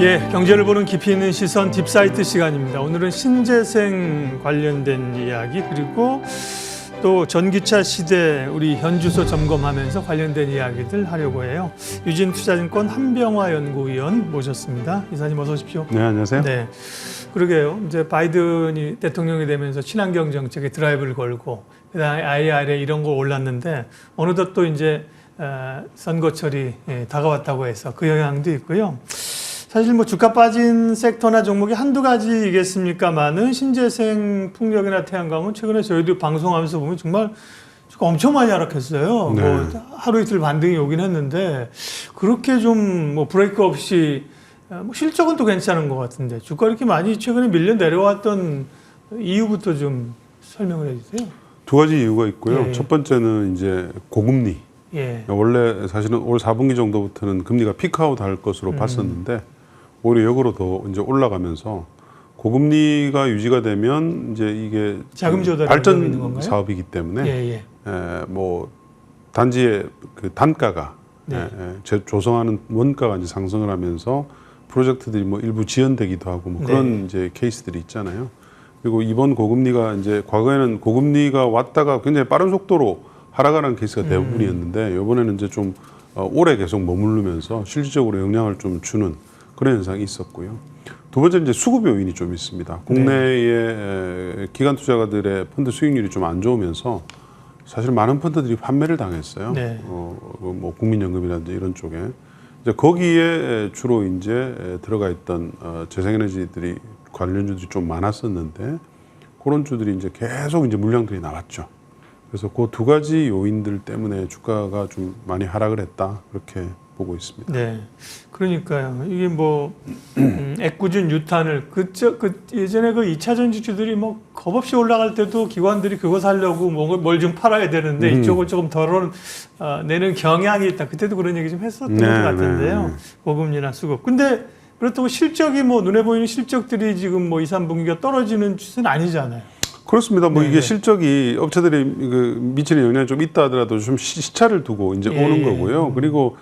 예, 경제를 보는 깊이 있는 시선 딥사이트 시간입니다. 오늘은 신재생 관련된 이야기 그리고 또 전기차 시대 우리 현주소 점검하면서 관련된 이야기들 하려고 해요. 유진투자증권 한병화 연구위원 모셨습니다. 이사님 어서 오십시오. 네, 안녕하세요. 네, 그러게요. 이제 바이든이 대통령이 되면서 친환경 정책에 드라이브를 걸고 그다음에 IRA 이런 거 올랐는데 어느덧 또 이제 선거철이 다가왔다고 해서 그 영향도 있고요. 사실 뭐 주가 빠진 섹터나 종목이 한두 가지이겠습니까만은 신재생 풍력이나 태양광은 최근에 저희도 방송하면서 보면 정말 주가 엄청 많이 하락했어요. 네. 뭐 하루 이틀 반등이 오긴 했는데 그렇게 좀 뭐 브레이크 없이 뭐 실적은 또 괜찮은 것 같은데 주가 이렇게 많이 최근에 밀려 내려왔던 이유부터 좀 설명을 해주세요. 두 가지 이유가 있고요. 예. 첫 번째는 이제 고금리. 예. 원래 사실은 올 4분기 정도부터는 금리가 피크아웃 할 것으로 봤었는데 오히려 역으로 더 이제 올라가면서 고금리가 유지가 되면 이제 이게 자금 조달이 있는 발전 건가요? 사업이기 때문에 예. 뭐 단지의 그 단가가 네. 조성하는 원가가 이제 상승을 하면서 프로젝트들이 뭐 일부 지연되기도 하고 뭐 그런 네. 이제 케이스들이 있잖아요. 그리고 이번 고금리가 이제 과거에는 고금리가 왔다가 굉장히 빠른 속도로 하락하는 케이스가 대부분이었는데 이번에는 이제 좀 오래 계속 머무르면서 실질적으로 영향을 좀 주는 그런 현상이 있었고요. 두 번째 이제 수급 요인이 좀 있습니다. 국내의 기관 투자가들의 펀드 수익률이 좀 안 좋으면서 사실 많은 펀드들이 판매를 당했어요. 네. 뭐 국민연금이라든지 이런 쪽에 이제 거기에 주로 이제 들어가 있던 재생에너지들이 관련주들이 좀 많았었는데 그런 주들이 이제 계속 이제 물량들이 나왔죠. 그래서 그 두 가지 요인들 때문에 주가가 좀 많이 하락을 했다 그렇게 보고 있습니다. 네, 그러니까요. 이게 뭐 애꿎은 유탄을 예전에 그 2차 전지주들이 뭐 겁없이 올라갈 때도 기관들이 그거 사려고 뭘 좀 팔아야 되는데 이쪽을 조금 덜어 내는 경향이 있다. 그때도 그런 얘기 좀 했었던 것 같은데요. 고금리나 수급. 근데 그렇다고 실적이 뭐 눈에 보이는 실적들이 지금 뭐 2, 3분기가 떨어지는 추세는 아니잖아요. 그렇습니다. 뭐 이게 실적이 업체들이 미치는 영향이 좀 있다 하더라도 좀 시차를 두고 이제 오는 거고요. 그리고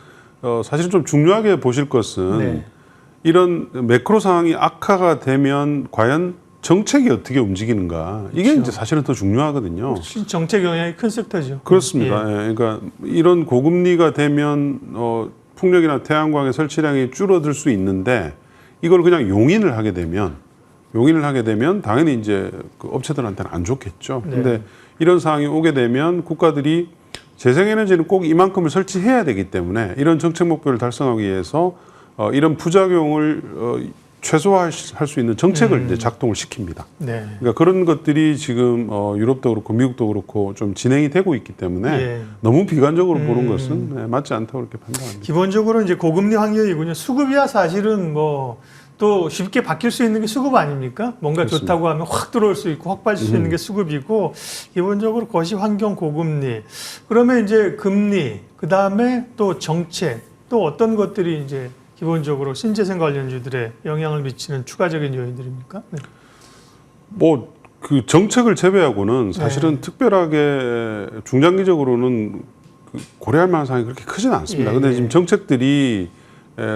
사실은 좀 중요하게 보실 것은 이런 매크로 상황이 악화가 되면 과연 정책이 어떻게 움직이는가 이게 그렇죠. 이제 사실은 더 중요하거든요. 정책 영향이 큰 섹터죠. 그렇습니다. 그러니까 이런 고금리가 되면 풍력이나 태양광의 설치량이 줄어들 수 있는데 이걸 그냥 용인을 하게 되면 당연히 이제 그 업체들한테는 안 좋겠죠. 근데 이런 상황이 오게 되면 국가들이 재생에너지는 꼭 이만큼을 설치해야 되기 때문에 이런 정책 목표를 달성하기 위해서 이런 부작용을 최소화할 수 있는 정책을 이제 작동을 시킵니다. 네. 그러니까 그런 것들이 지금 유럽도 그렇고 미국도 그렇고 좀 진행이 되고 있기 때문에 너무 비관적으로 보는 것은 맞지 않다고 그렇게 판단합니다. 기본적으로 이제 고금리 환경이군요. 수급이야 사실은 뭐 또 쉽게 바뀔 수 있는 게 수급 아닙니까? 뭔가 그렇습니다. 좋다고 하면 확 들어올 수 있고 확 빠질 수 있는 게 수급이고 기본적으로 거시 환경 고금리. 그러면 이제 금리, 그 다음에 또 정책, 또 어떤 것들이 이제 기본적으로 신재생 관련주들에 영향을 미치는 추가적인 요인들입니까? 네. 뭐 그 정책을 제외하고는 사실은 특별하게 중장기적으로는 고려할 만한 사항이 그렇게 크지는 않습니다. 근데 지금 정책들이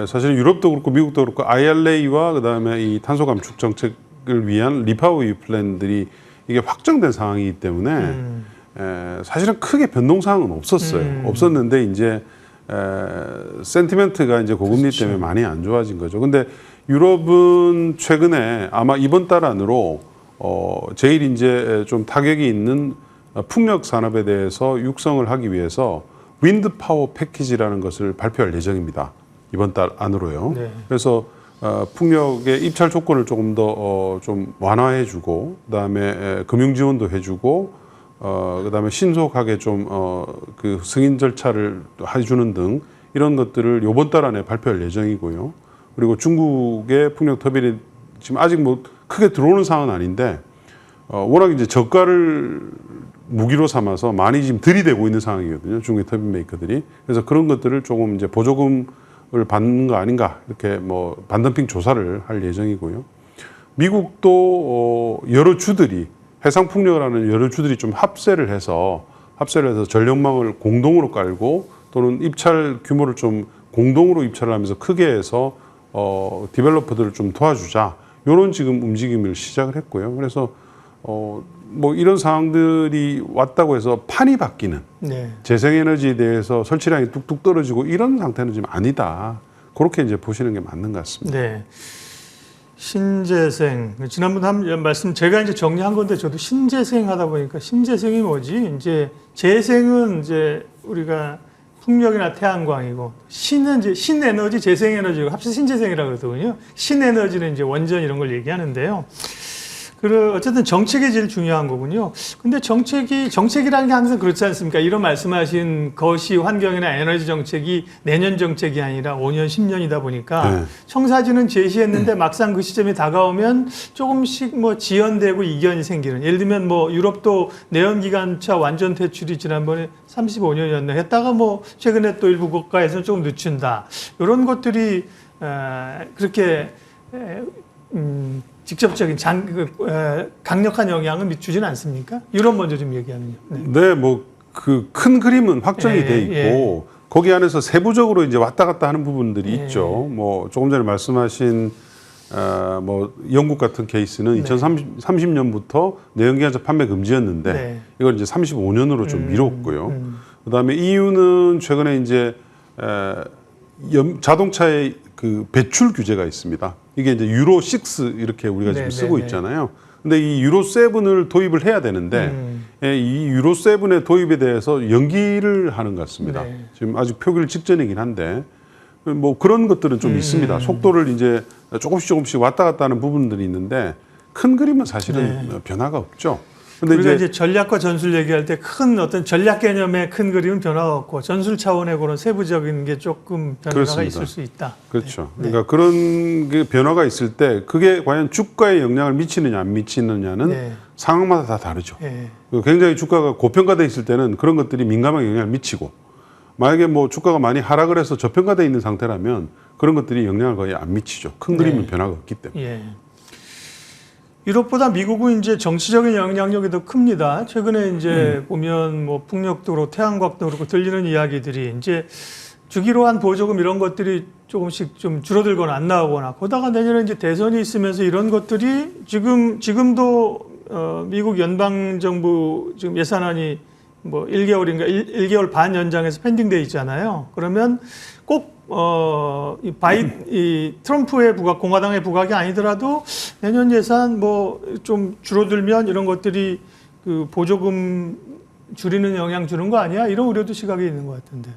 사실 유럽도 그렇고 미국도 그렇고 IRA와 그다음에 이 탄소 감축 정책을 위한 리파워유 플랜들이 이게 확정된 상황이기 때문에 사실은 크게 변동 사항은 없었어요. 없었는데 이제 센티멘트가 이제 고금리 때문에 많이 안 좋아진 거죠. 근데 유럽은 최근에 아마 이번 달 안으로 제일 이제 좀 타격이 있는 풍력 산업에 대해서 육성을 하기 위해서 윈드 파워 패키지라는 것을 발표할 예정입니다. 이번 달 안으로요. 그래서 풍력의 입찰 조건을 조금 더 좀 완화해주고, 그다음에 금융 지원도 해주고, 그다음에 신속하게 좀 그 승인 절차를 해주는 등 이런 것들을 이번 달 안에 발표할 예정이고요. 그리고 중국의 풍력 터빈이 지금 아직 뭐 크게 들어오는 상황은 아닌데 워낙 이제 저가를 무기로 삼아서 많이 지금 들이대고 있는 상황이거든요. 중국의 터빈 메이커들이. 그래서 그런 것들을 조금 이제 보조금을 받는 거 아닌가 이렇게 뭐 반덤핑 조사를 할 예정이고요. 미국도 여러 주들이 해상 풍력을 하는 여러 주들이 좀 합세를 해서 전력망을 공동으로 깔고 또는 입찰 규모를 좀 공동으로 입찰을 하면서 크게 해서 디벨로퍼들을 좀 도와주자. 이런 지금 움직임을 시작을 했고요. 그래서 뭐 이런 상황들이 왔다고 해서 판이 바뀌는 네. 재생에너지에 대해서 설치량이 뚝뚝 떨어지고 이런 상태는 지금 아니다. 그렇게 이제 보시는 게 맞는 것 같습니다. 네. 신재생. 지난번에 한 말씀 제가 이제 정리한 건데 저도 신재생 하다 보니까 신재생이 뭐지? 이제 재생은 이제 우리가 풍력이나 태양광이고 신은 이제 신에너지, 재생에너지고 합쳐서 신재생이라고 그러거든요. 신에너지는 이제 원전 이런 걸 얘기하는데요. 어쨌든 정책이 제일 중요한 거군요. 근데 정책이라는 게 항상 그렇지 않습니까? 이런 말씀하신 거시 환경이나 에너지 정책이 내년 정책이 아니라 5년, 10년이다 보니까 네. 청사진은 제시했는데 막상 그 시점이 다가오면 조금씩 뭐 지연되고 이견이 생기는. 예를 들면 뭐 유럽도 내연기관차 완전 퇴출이 지난번에 35년이었나 했다가 뭐 최근에 또 일부 국가에서는 조금 늦춘다. 이런 것들이 그렇게 직접적인 강력한 영향을 미치지는 않습니까? 유럽 먼저 좀 얘기하면요. 네, 뭐 그 큰 그림은 확정이 돼 있고 거기 안에서 세부적으로 이제 왔다 갔다 하는 부분들이 있죠. 뭐 조금 전에 말씀하신 뭐 영국 같은 케이스는 2030년부터 내연기관차 판매 금지였는데 이걸 이제 35년으로 좀 미뤘고요. 그다음에 EU는 최근에 이제 자동차의 그 배출 규제가 있습니다. 이게 이제 유로 6 이렇게 우리가 지금 쓰고 있잖아요. 근데 이 유로 7을 도입을 해야 되는데 이 유로 7의 도입에 대해서 연기를 하는 것 같습니다. 지금 아직 표기를 직전이긴 한데 뭐 그런 것들은 좀 있습니다. 속도를 이제 조금씩 왔다 갔다 하는 부분들이 있는데 큰 그림은 사실은 변화가 없죠. 근데 우리가 이제 전략과 전술 얘기할 때 큰 어떤 전략 개념의 큰 그림은 변화가 없고 전술 차원의 그런 세부적인 게 조금 변화가 그렇습니다. 있을 수 있다. 그렇죠. 그러니까 그런 게 변화가 있을 때 그게 과연 주가에 영향을 미치느냐 안 미치느냐는 상황마다 다 다르죠. 굉장히 주가가 고평가돼 있을 때는 그런 것들이 민감하게 영향을 미치고 만약에 뭐 주가가 많이 하락을 해서 저평가돼 있는 상태라면 그런 것들이 영향을 거의 안 미치죠. 큰 그림은 변화가 없기 때문에. 유럽보다 미국은 이제 정치적인 영향력이 더 큽니다. 최근에 이제 보면 뭐 풍력도 그렇고 태양광도 그렇고 들리는 이야기들이 이제 주기로 한 보조금 이런 것들이 조금씩 좀 줄어들거나 안 나오거나 그러다가 내년에 이제 대선이 있으면서 이런 것들이 지금도 미국 연방 정부 지금 예산안이 뭐 1개월인가 1개월 반 연장해서 펜딩돼 있잖아요. 그러면 꼭 이 트럼프의 부각, 공화당의 부각이 아니더라도 내년 예산 뭐 좀 줄어들면 이런 것들이 그 보조금 줄이는 영향 주는 거 아니야? 이런 우려도 시각이 있는 것 같은데요.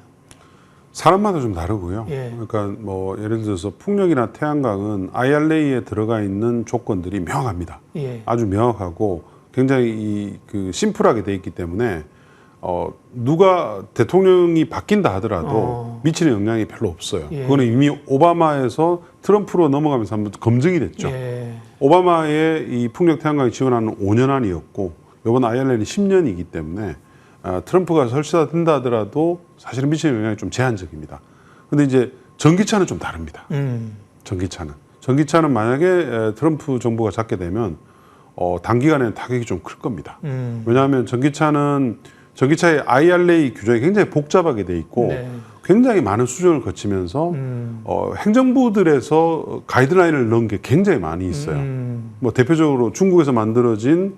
사람마다 좀 다르고요. 그러니까 뭐 예를 들어서 풍력이나 태양광은 IRA에 들어가 있는 조건들이 명확합니다. 아주 명확하고 굉장히 그 심플하게 돼 있기 때문에 누가 대통령이 바뀐다 하더라도 미치는 영향이 별로 없어요. 그거는 이미 오바마에서 트럼프로 넘어가면서 한번 검증이 됐죠. 오바마의 이 풍력 태양광 지원하는 5년안이었고 이번 IRA는 10년이기 때문에 트럼프가 설치된다 하더라도 사실은 미치는 영향이 좀 제한적입니다. 근데 이제 전기차는 좀 다릅니다. 전기차는 만약에 트럼프 정부가 잡게 되면 단기간에는 타격이 좀 클 겁니다. 왜냐하면 전기차의 IRA 규정이 굉장히 복잡하게 돼 있고 굉장히 많은 수정을 거치면서 행정부들에서 가이드라인을 넣은 게 굉장히 많이 있어요. 뭐 대표적으로 중국에서 만들어진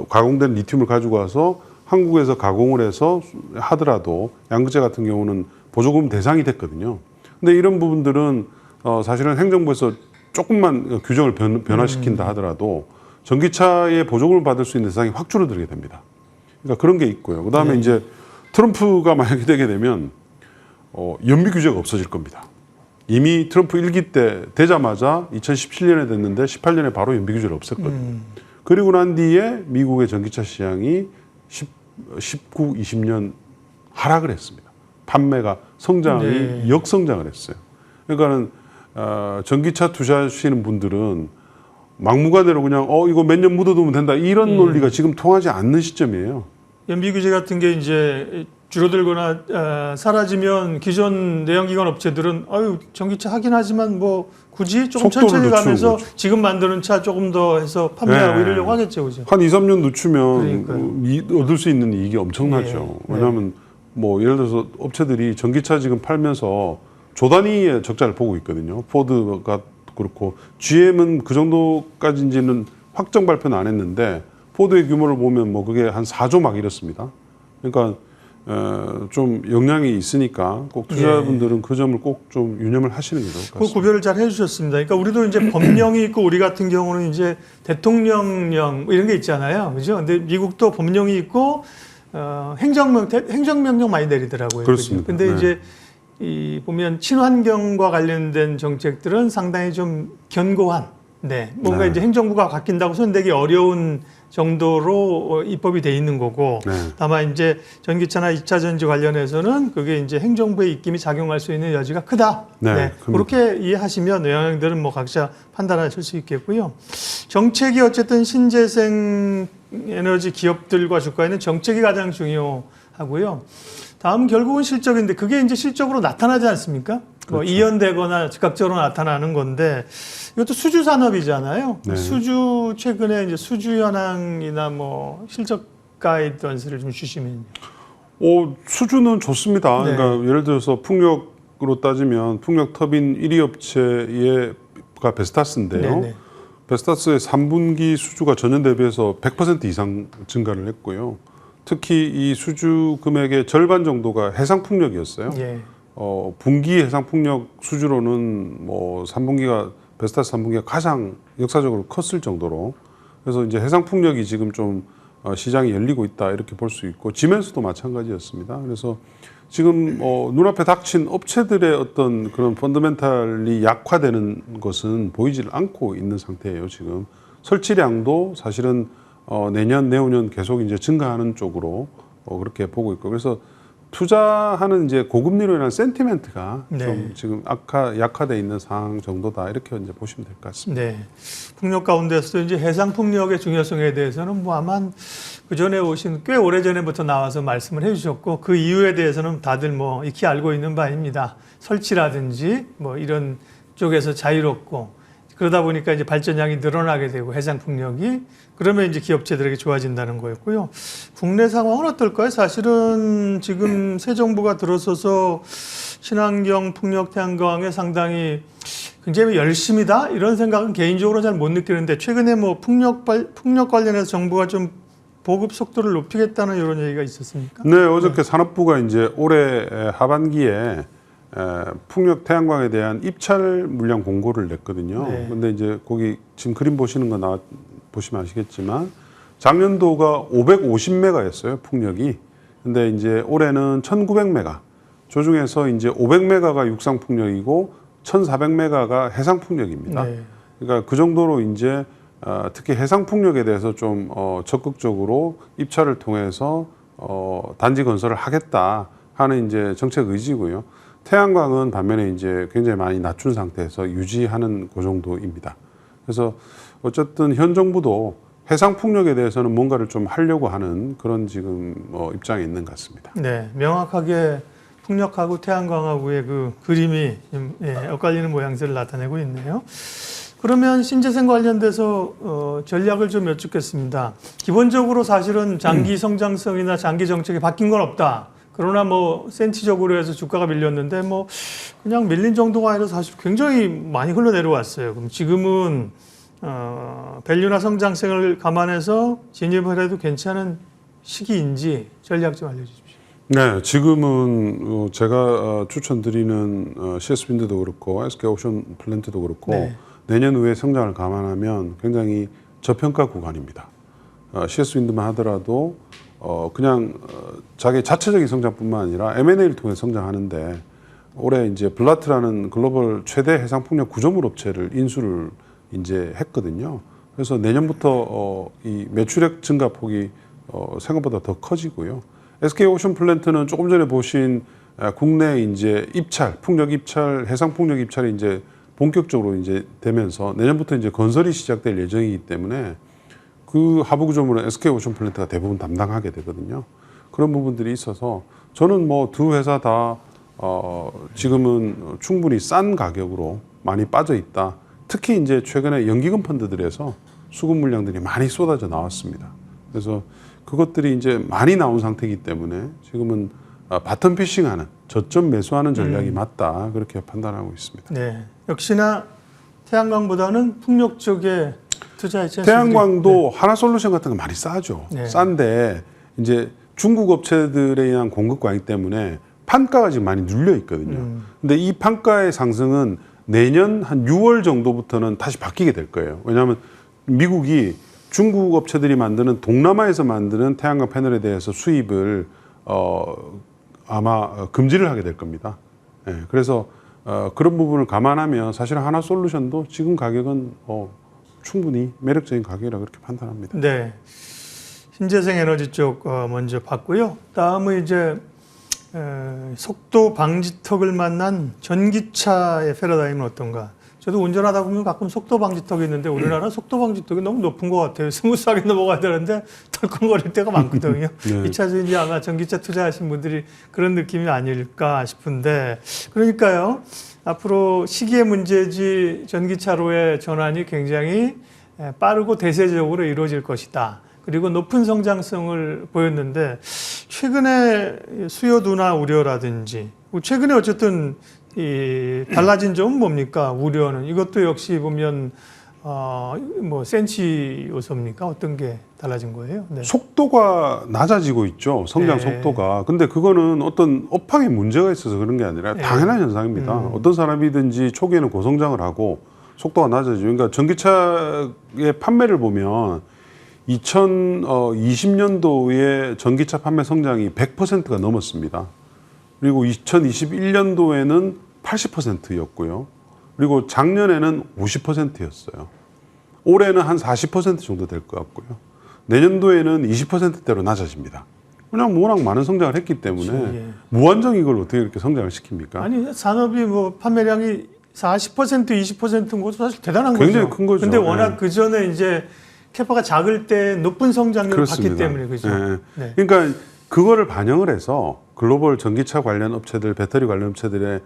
가공된 리튬을 가지고 와서 한국에서 가공을 해서 하더라도 양극재 같은 경우는 보조금 대상이 됐거든요. 근데 이런 부분들은 사실은 행정부에서 조금만 규정을 변화시킨다 하더라도 전기차의 보조금을 받을 수 있는 대상이 확 줄어들게 됩니다. 그러니까 그런 게 있고요. 그다음에 이제 트럼프가 만약에 되게 되면 연비 규제가 없어질 겁니다. 이미 트럼프 1기 때 되자마자 2017년에 됐는데 18년에 바로 연비 규제를 없앴거든요. 그리고 난 뒤에 미국의 전기차 시장이 19, 20년 하락을 했습니다. 판매가 성장이 역성장을 했어요. 그러니까는 전기차 투자하시는 분들은 막무가내로 그냥 이거 몇 년 묻어두면 된다 이런 논리가 지금 통하지 않는 시점이에요. 연비 규제 같은 게 이제 줄어들거나 사라지면 기존 내연기관 업체들은 전기차 하긴 하지만 뭐 굳이 조금 천천히 가면서 거죠. 지금 만드는 차 조금 더 해서 판매하고 이러려고 하겠죠, 그죠? 한 2, 3년 늦추면 얻을 수 있는 이익이 엄청나죠. 왜냐하면 뭐 예를 들어서 업체들이 전기차 지금 팔면서 조 단위의 적자를 보고 있거든요. 포드가 그렇고 GM은 그 정도까지인지는 확정 발표는 안 했는데 포드의 규모를 보면 뭐 그게 한 4조 막 이렇습니다. 그러니까 좀 영향이 있으니까 꼭 투자자분들은 그 점을 꼭 좀 유념을 하시는 게 좋을 것 그 같습니다. 구별을 잘 해주셨습니다. 그러니까 우리도 이제 법령이 있고 우리 같은 경우는 이제 대통령령 뭐 이런 게 있잖아요, 그죠? 근데 미국도 법령이 있고 행정명령 많이 내리더라고요. 그렇습니다. 근데 네. 이제 이 보면 친환경과 관련된 정책들은 상당히 좀 견고한, 뭔가 네. 이제 행정부가 바뀐다고 손대기 어려운 정도로 입법이 돼 있는 거고, 네. 다만 이제 전기차나 2차 전지 관련해서는 그게 이제 행정부의 입김이 작용할 수 있는 여지가 크다. 네, 그렇게 이해하시면 영향들은 뭐 각자 판단하실 수 있겠고요. 정책이 어쨌든 신재생 에너지 기업들과 주가에는 정책이 가장 중요하고요. 다음 결국은 실적인데 그게 이제 실적으로 나타나지 않습니까? 뭐 그렇죠. 이연되거나 즉각적으로 나타나는 건데 이것도 수주 산업이잖아요. 네. 수주 최근에 이제 수주 현황이나 뭐 실적 가이던스를 좀 주시면요. 수주는 좋습니다. 네. 그러니까 예를 들어서 풍력으로 따지면 풍력 터빈 1위 업체가 베스타스인데요. 네네. 베스타스의 3분기 수주가 전년 대비해서 100% 이상 증가를 했고요. 특히 이 수주 금액의 절반 정도가 해상 풍력이었어요. 예. 분기 해상 풍력 수주로는 뭐 3분기가 베스타스 3분기가 가장 역사적으로 컸을 정도로 그래서 이제 해상 풍력이 지금 좀 시장이 열리고 있다 이렇게 볼 수 있고 지멘스도 마찬가지였습니다. 그래서 지금 눈앞에 닥친 업체들의 어떤 그런 펀더멘탈이 약화되는 것은 보이질 않고 있는 상태예요. 지금 설치량도 사실은 내년 내후년 계속 이제 증가하는 쪽으로 그렇게 보고 있고 그래서 투자하는 이제 고금리로 인한 센티멘트가 네. 좀 지금 약화돼 있는 상황 정도다 이렇게 이제 보시면 될 것 같습니다. 네. 풍력 가운데서도 이제 해상 풍력의 중요성에 대해서는 뭐 아마 그 전에 오신 꽤 오래 전에부터 나와서 말씀을 해주셨고 그 이유에 대해서는 다들 뭐 익히 알고 있는 바입니다. 설치라든지 뭐 이런 쪽에서 자유롭고 그러다 보니까 이제 발전량이 늘어나게 되고 해상 풍력이 그러면 이제 기업체들에게 좋아진다는 거였고요. 국내 상황은 어떨까요? 사실은 지금 새 정부가 들어서서 친환경 풍력 태양광에 상당히 굉장히 열심이다 이런 생각은 개인적으로 잘 못 느끼는데 최근에 뭐 풍력 관련해서 정부가 좀 보급 속도를 높이겠다는 이런 얘기가 있었습니까? 네, 어저께 산업부가 이제 올해 하반기에 풍력 태양광에 대한 입찰 물량 공고를 냈거든요. 네. 근데 이제 거기 지금 그림 보시는 거 보시면 아시겠지만 작년도가 550메가였어요, 풍력이. 근데 이제 올해는 1900메가. 저 중에서 이제 500메가가 육상 풍력이고 1400메가가 해상 풍력입니다. 네. 그러니까 그 정도로 이제 특히 해상 풍력에 대해서 좀 적극적으로 입찰을 통해서 단지 건설을 하겠다 하는 이제 정책 의지고요. 태양광은 반면에 이제 굉장히 많이 낮춘 상태에서 유지하는 그 정도입니다. 그래서 어쨌든 현 정부도 해상 풍력에 대해서는 뭔가를 좀 하려고 하는 그런 지금 입장에 있는 것 같습니다. 네, 명확하게 풍력하고 태양광하고의 그 그림이 엇갈리는 모양새를 나타내고 있네요. 그러면 신재생 관련돼서 전략을 좀 여쭙겠습니다. 기본적으로 사실은 장기 성장성이나 장기 정책이 바뀐 건 없다. 그러나 뭐 센티적으로 해서 주가가 밀렸는데 뭐 그냥 밀린 정도가 아니라 사실 굉장히 많이 흘러내려왔어요. 그럼 지금은 밸류나 성장성을 감안해서 진입을 해도 괜찮은 시기인지 전략 좀 알려주십시오. 네, 지금은 제가 추천드리는 CS 윈드도 그렇고 SK 오션 플랜트도 그렇고 네. 내년 후에 성장을 감안하면 굉장히 저평가 구간입니다. CS 윈드만 하더라도 그냥 자기 자체적인 성장뿐만 아니라 M&A를 통해 성장하는데 올해 이제 블라트라는 글로벌 최대 해상 풍력 구조물 업체를 인수를 이제 했거든요. 그래서 내년부터 이 매출액 증가 폭이 생각보다 더 커지고요. SK 오션 플랜트는 조금 전에 보신 국내 이제 입찰, 풍력 입찰, 해상 풍력 입찰이 이제 본격적으로 이제 되면서 내년부터 이제 건설이 시작될 예정이기 때문에 그 하부 구조물은 SK 오션 플랜트가 대부분 담당하게 되거든요. 그런 부분들이 있어서 저는 뭐 두 회사 다 지금은 충분히 싼 가격으로 많이 빠져 있다. 특히 이제 최근에 연기금 펀드들에서 수급 물량들이 많이 쏟아져 나왔습니다. 그래서 그것들이 이제 많이 나온 상태이기 때문에 지금은 바텀 피싱하는 저점 매수하는 전략이 맞다 그렇게 판단하고 있습니다. 네. 역시나 태양광보다는 풍력 쪽에 투자했지 않습니까? 태양광도 하나솔루션 같은 거 많이 싸죠. 네. 싼데 이제 중국 업체들에 의한 공급 과잉 때문에 판가가 지금 많이 눌려 있거든요. 근데 이 판가의 상승은 내년 한 6월 정도부터는 다시 바뀌게 될 거예요. 왜냐하면 미국이 중국 업체들이 만드는 동남아에서 만드는 태양광 패널에 대해서 수입을 아마 금지를 하게 될 겁니다. 예, 그래서 그런 부분을 감안하면 사실 하나솔루션도 지금 가격은 충분히 매력적인 가격이라 그렇게 판단합니다. 네. 신재생 에너지 쪽 먼저 봤고요. 다음은 이제 속도 방지턱을 만난 전기차의 패러다임은 어떤가? 저도 운전하다 보면 가끔 속도 방지턱이 있는데 우리나라 속도 방지턱이 너무 높은 것 같아요. 스무스하게 넘어가야 되는데 덜컹거릴 때가 많거든요. 네. 2차전지 아마 전기차 투자하신 분들이 그런 느낌이 아닐까 싶은데 그러니까요. 앞으로 시기의 문제지 전기차로의 전환이 굉장히 빠르고 대세적으로 이루어질 것이다. 그리고 높은 성장성을 보였는데 최근에 수요 둔화 우려라든지 최근에 어쨌든 이 달라진 점은 뭡니까? 우려는 이것도 역시 보면 뭐 센치 요소입니까? 어떤 게 달라진 거예요? 네. 속도가 낮아지고 있죠. 성장 네. 속도가. 근데 그거는 어떤 업황에 문제가 있어서 그런 게 아니라 네. 당연한 현상입니다. 어떤 사람이든지 초기에는 고성장을 하고 속도가 낮아지죠. 그러니까 전기차의 판매를 보면 2020년도에 전기차 판매 성장이 100%가 넘었습니다. 그리고 2021년도에는 80%였고요. 그리고 작년에는 50%였어요. 올해는 한 40% 정도 될 것 같고요. 내년도에는 20%대로 낮아집니다. 그냥 워낙 많은 성장을 했기 때문에 그렇죠, 예. 무한정 이걸 어떻게 이렇게 성장을 시킵니까? 아니 산업이 뭐 판매량이 40% 20%인 것도 사실 대단한 굉장히 거죠. 큰 거죠. 근데 워낙 예. 그 전에 이제 캐파가 작을 때 높은 성장률을 봤기 때문에 그죠. 예. 네. 그러니까 그거를 반영을 해서 글로벌 전기차 관련 업체들, 배터리 관련 업체들의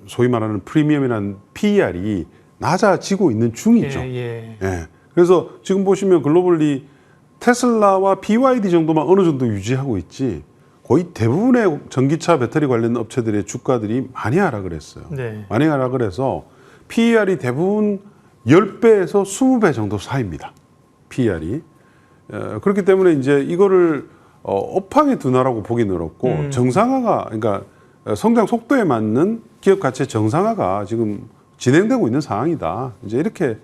소위 말하는 프리미엄이라는 PER이 낮아지고 있는 중이죠. 예. 예. 그래서 지금 보시면 글로벌리 테슬라와 BYD 정도만 어느 정도 유지하고 있지 거의 대부분의 전기차 배터리 관련 업체들의 주가들이 많이 하락을 했어요. 네. 많이 하락을 해서 PER이 대부분 10배에서 20배 정도 사이입니다. PER이. 그렇기 때문에 이제 이거를 업황의 둔화라고 보기는 어렵고 정상화가 그러니까 성장 속도에 맞는 기업 가치의 정상화가 지금 진행되고 있는 상황이다. 이제 이렇게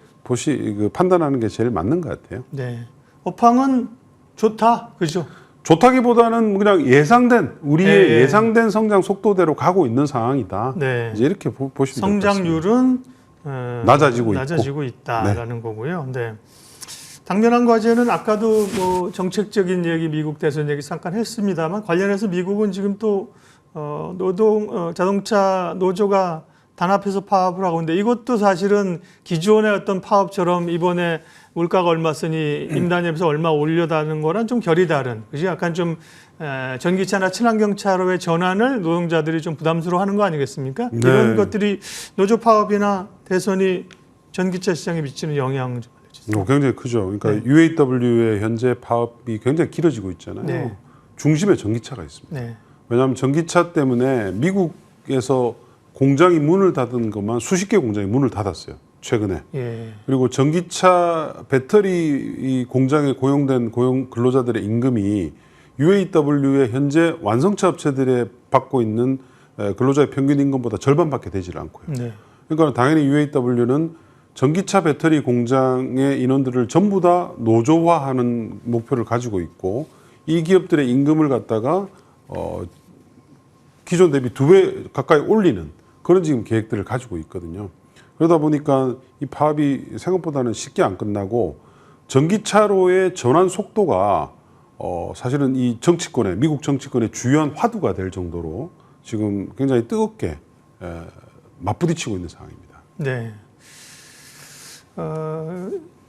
판단하는 게 제일 맞는 것 같아요. 네. 업황은 좋다. 그죠? 좋다기보다는 그냥 예상된 우리의 예. 예상된 성장 속도대로 가고 있는 상황이다. 네. 이제 이렇게 보시면 될 것 같습니다. 성장률은 낮아지고 있다라는 거고요. 네. 당면한 과제는 아까도 뭐 정책적인 얘기, 미국 대선 얘기 잠깐 했습니다만 관련해서 미국은 지금 또 자동차 노조가 단합해서 파업을 하고 있는데 이것도 사실은 기존의 어떤 파업처럼 이번에 물가가 얼마 쓰니 임단협에서 얼마 올려다는 거랑 좀 결이 다른, 그지? 약간 좀 전기차나 친환경차로의 전환을 노동자들이 좀 부담스러워하는 거 아니겠습니까? 네. 이런 것들이 노조 파업이나 대선이 전기차 시장에 미치는 영향 좀 알려주세요. 굉장히 크죠. 그러니까 UAW의 현재 파업이 굉장히 길어지고 있잖아요. 네. 중심에 전기차가 있습니다. 네. 왜냐하면 전기차 때문에 미국에서 공장이 문을 닫은 것만 수십 개 공장이 문을 닫았어요. 최근에. 예. 그리고 전기차 배터리 공장에 고용된 근로자들의 임금이 UAW의 현재 완성차 업체들에 받고 있는 근로자의 평균 임금보다 절반밖에 되질 않고요. 네. 그러니까 당연히 UAW는 전기차 배터리 공장의 인원들을 전부 다 노조화하는 목표를 가지고 있고 이 기업들의 임금을 갖다가 기존 대비 2배 가까이 올리는 그런 지금 계획들을 가지고 있거든요. 그러다 보니까 이 파업이 생각보다는 쉽게 안 끝나고 전기차로의 전환 속도가 사실은 이 정치권의 미국 정치권의 주요한 화두가 될 정도로 지금 굉장히 뜨겁게 맞부딪히고 있는 상황입니다. 네.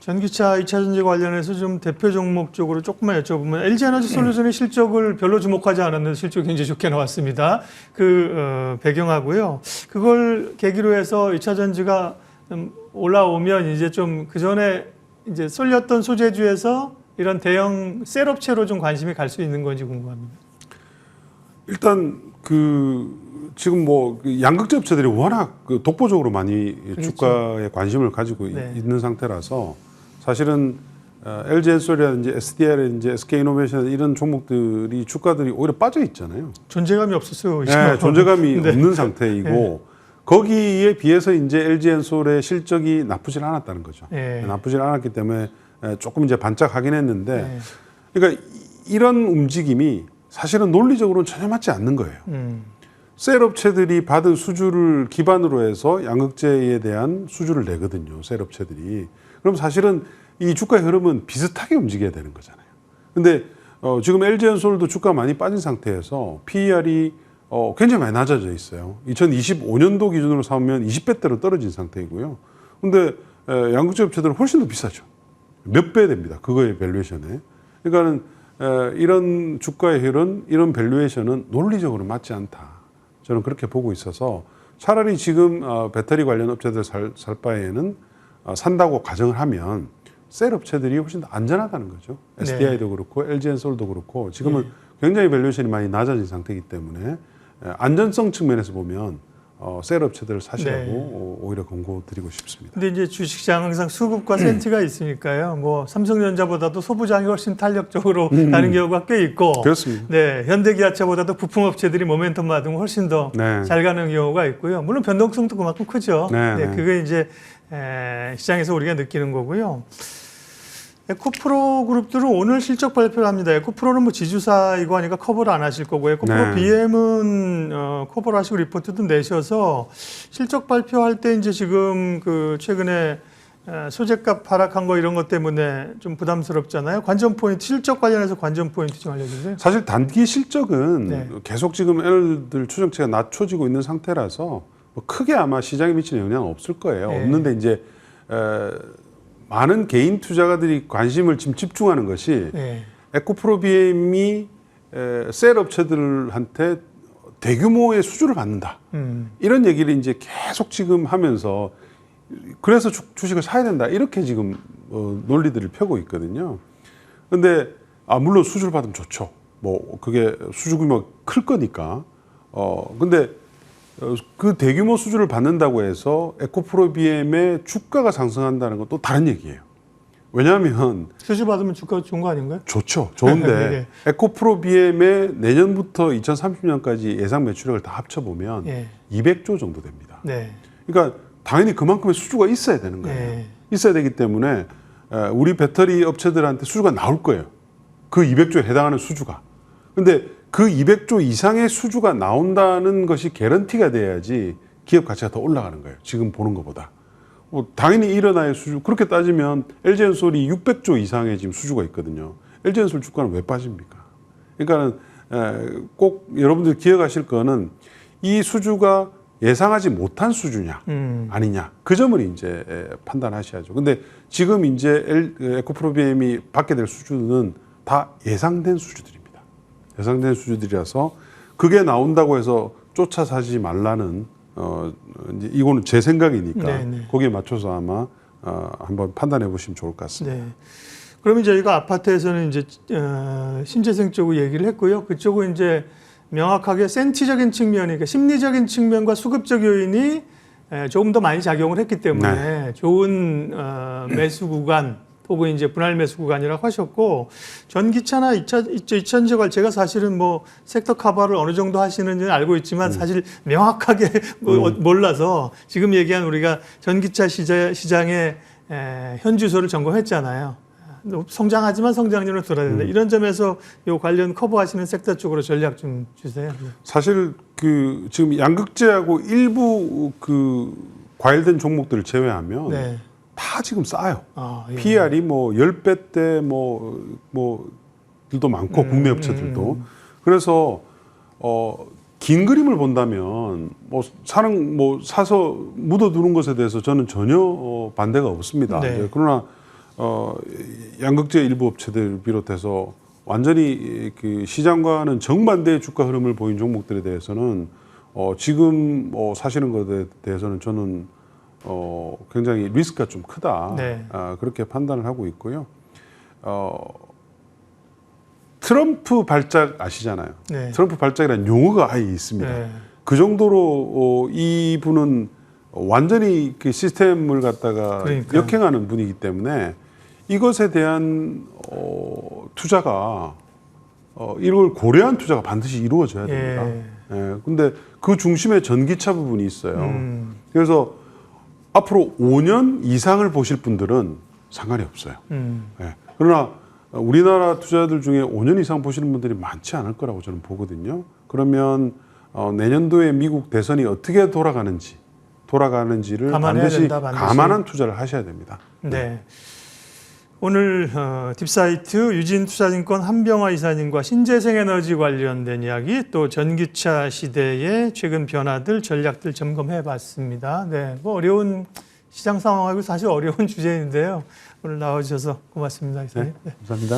전기차 2차 전지 관련해서 좀 대표 종목 쪽으로 조금만 여쭤보면 LG에너지솔루션의 실적을 별로 주목하지 않았는데 실적이 굉장히 좋게 나왔습니다. 배경하고요. 그걸 계기로 해서 2차 전지가 올라오면 이제 좀 그 전에 이제 쏠렸던 소재주에서 이런 대형 셀업체로 좀 관심이 갈 수 있는 건지 궁금합니다. 일단 지금 그 양극재 업체들이 워낙 독보적으로 많이 그렇죠. 주가에 관심을 가지고 네. 있는 상태라서 사실은 LG엔솔이라든지 SDI라든지 SK이노베이션 이런 종목들이 주가들이 오히려 빠져 있잖아요. 존재감이 없었어요. 네, 존재감이 네. 없는 상태이고 네. 거기에 비해서 이제 LG엔솔의 실적이 나쁘질 않았다는 거죠. 네. 나쁘질 않았기 때문에 조금 이제 반짝하긴 했는데 네. 그러니까 이런 움직임이 사실은 논리적으로는 전혀 맞지 않는 거예요. 셀 업체들이 받은 수주를 기반으로 해서 양극재에 대한 수주를 내거든요. 셀 업체들이. 그럼 사실은 이 주가의 흐름은 비슷하게 움직여야 되는 거잖아요. 근데 지금 LG엔솔도 주가 많이 빠진 상태에서 PER이 굉장히 많이 낮아져 있어요. 2025년도 기준으로 삼으면 20배대로 떨어진 상태이고요. 근데 양극재 업체들은 훨씬 더 비싸죠. 몇 배 됩니다. 그거의 밸류에이션에. 그러니까는 이런 주가의 흐름, 이런 밸류에이션은 논리적으로 맞지 않다. 저는 그렇게 보고 있어서 차라리 지금 배터리 관련 업체들 살 바에는 산다고 가정을 하면 셀 업체들이 훨씬 더 안전하다는 거죠. SDI도 그렇고 LG엔솔도 그렇고 지금은 굉장히 밸류에이션이 많이 낮아진 상태이기 때문에 안전성 측면에서 보면 셀 업체들을 사시라고 오히려 권고드리고 싶습니다. 근데 이제 주식시장 항상 수급과 센티가 있으니까요. 뭐 삼성전자보다도 소부장이 훨씬 탄력적으로 가는 경우가 꽤 있고, 그렇습니다. 네, 현대기아차보다도 부품업체들이 모멘텀 받으면 훨씬 더 잘 네. 가는 경우가 있고요. 물론 변동성도 그만큼 크죠. 네, 네, 네. 그게 이제 시장에서 우리가 느끼는 거고요. 에코프로 그룹들은 오늘 실적 발표를 합니다. 에코프로는 뭐 지주사이고 하니까 커버를 안 하실 거고, 에코프로 네. BM은 커버를 하시고 리포트도 내셔서 실적 발표할 때 이제 지금 최근에 소재값 하락한 거 이런 것 때문에 좀 부담스럽잖아요. 관전 포인트, 실적 관련해서 관전 포인트 좀 알려주세요. 사실 단기 실적은 네. 계속 지금 L들 추정치가 낮춰지고 있는 상태라서 뭐 크게 아마 시장에 미치는 영향은 없을 거예요. 네. 없는데 이제 많은 개인 투자가들이 관심을 지금 집중하는 것이 네. 에코프로 BM이 셀 업체들한테 대규모의 수주를 받는다. 이런 얘기를 이제 계속 지금 하면서 그래서 주식을 사야 된다. 이렇게 지금 논리들을 펴고 있거든요. 근데 물론 수주를 받으면 좋죠. 뭐 그게 수주 규모가 클 거니까. 근데 그 대규모 수주를 받는다고 해서 에코프로 BM의 주가가 상승한다는 건 또 다른 얘기예요. 왜냐하면 수주 받으면 주가 좋은 거 아닌가요? 좋죠. 좋은데 네. 에코프로 BM의 내년부터 2030년까지 예상 매출액을 다 합쳐보면 예. 200조 정도 됩니다. 네. 그러니까 당연히 그만큼의 수주가 있어야 되는 거예요. 네. 있어야 되기 때문에 우리 배터리 업체들한테 수주가 나올 거예요. 그 200조에 해당하는 수주가. 근데 그 200조 이상의 수주가 나온다는 것이 개런티가 돼야지 기업 가치가 더 올라가는 거예요. 지금 보는 것보다. 당연히 일어나야 수주. 그렇게 따지면 LG엔솔이 600조 이상의 지금 수주가 있거든요. LG엔솔 주가는 왜 빠집니까? 그러니까는 꼭 여러분들 기억하실 거는 이 수주가 예상하지 못한 수주냐 아니냐 그 점을 이제 판단하셔야죠. 근데 지금 이제 에코프로 BM이 받게 될 수주는 다 예상된 수주들입니다. 예상된 수주들이라서 그게 나온다고 해서 쫓아 사지 말라는 이제 이거는 제 생각이니까 네네. 거기에 맞춰서 아마 한번 판단해 보시면 좋을 것 같습니다. 네. 그러면 저희가 아파트에서는 이제 신재생 쪽을 얘기를 했고요. 그쪽은 이제 명확하게 센티적인 측면, 그러니까 심리적인 측면과 수급적 요인이 조금 더 많이 작용을 했기 때문에 좋은 매수 구간 혹은 이제 분할 매수 구간이라고 하셨고, 전기차나 이천저걸 제가 사실은 뭐 섹터 커버를 어느 정도 하시는지는 알고 있지만 사실 명확하게 몰라서 지금 얘기한 우리가 전기차 시장의 현주소를 점검했잖아요. 성장하지만 성장률은 줄어야 된다. 이런 점에서 요 관련 커버하시는 섹터 쪽으로 전략 좀 주세요. 사실 지금 양극재하고 일부 과열된 종목들을 제외하면 네. 다 지금 싸요. 예. PER이 뭐 10배대 들도 많고 국내 업체들도. 그래서 긴 그림을 본다면 사서 묻어두는 것에 대해서 저는 전혀 반대가 없습니다. 네. 그러나 양극재 일부 업체들 비롯해서 완전히 시장과는 정반대의 주가 흐름을 보인 종목들에 대해서는 지금 사시는 것에 대해서는 저는 굉장히 리스크가 좀 크다. 네. 그렇게 판단을 하고 있고요. 트럼프 발작 아시잖아요. 네. 트럼프 발작이라는 용어가 아예 있습니다. 네. 그 정도로 이분은 완전히 그 시스템을 갖다가 그러니까요. 역행하는 분이기 때문에 이것에 대한 투자가 이걸 고려한 투자가 반드시 이루어져야 됩니다. 예. 근데 그 중심에 전기차 부분이 있어요. 그래서 앞으로 5년 이상을 보실 분들은 상관이 없어요. 예. 그러나 우리나라 투자자들 중에 5년 이상 보시는 분들이 많지 않을 거라고 저는 보거든요. 그러면 내년도에 미국 대선이 어떻게 돌아가는지를 반드시 감안한 투자를 하셔야 됩니다. 네. 오늘 딥사이트 유진투자증권 한병화 이사님과 신재생에너지 관련된 이야기 또 전기차 시대의 최근 변화들 전략들 점검해봤습니다. 네, 뭐 어려운 시장 상황하고 사실 어려운 주제인데요. 오늘 나와주셔서 고맙습니다, 이사님. 네, 감사합니다.